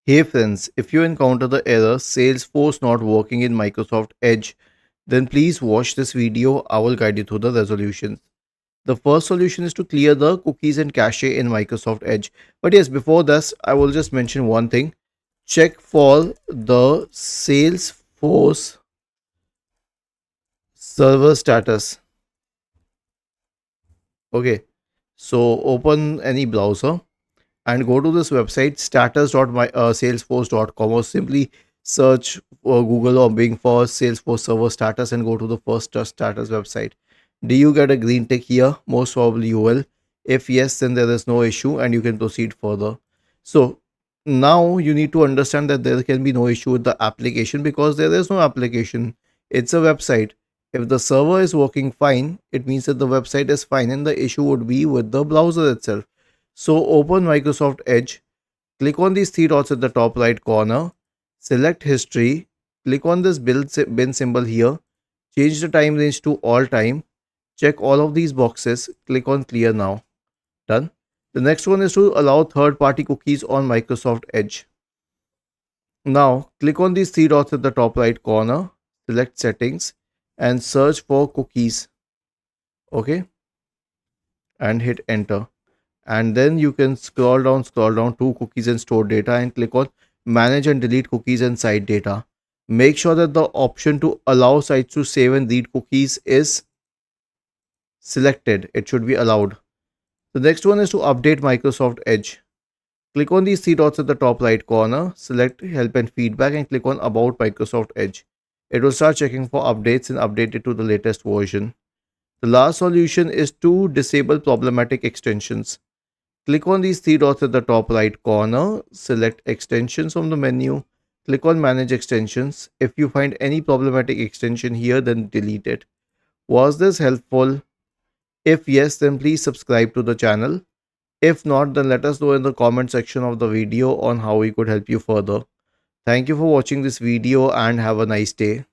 Hey friends, if you encounter the error Salesforce not working in Microsoft Edge, then please watch this video. I will guide you through the resolutions. The first solution is to clear the cookies and cache in Microsoft Edge. But yes, before this, I will just mention one thing. Check for the Salesforce server status. Okay, so open any browser and go to this website status.salesforce.com, or simply search Google or Bing for Salesforce server status and go to the first status website. Do you get a green tick here? Most probably you will. If yes, then there is no issue and you can proceed further. So now you need to understand that there can be no issue with the application because there is no application. It's a website. If the server is working fine, it means that the website is fine, and the issue would be with the browser itself. So open Microsoft Edge, click on these three dots at the top right corner, select history, click on this bin symbol here, change the time range to all time, check all of these boxes, click on clear now. Done. The next one is to allow third party cookies on Microsoft Edge. Now click on these three dots at the top right corner, select settings and search for cookies. Okay, and hit enter. And then you can scroll down to cookies and stored data and click on manage and delete cookies and site data. Make sure that the option to allow sites to save and read cookies is selected. It should be allowed. The next one is to update Microsoft Edge. Click on these three dots at the top right corner, select help and feedback and click on about Microsoft Edge. It will start checking for updates and update it to the latest version. The last solution is to disable problematic extensions. Click on these three dots at the top right corner, select extensions from the menu, click on manage extensions. If you find any problematic extension here, then delete it. Was this helpful? If yes, then please subscribe to the channel. If not, then let us know in the comment section of the video on how we could help you further. Thank you for watching this video and have a nice day.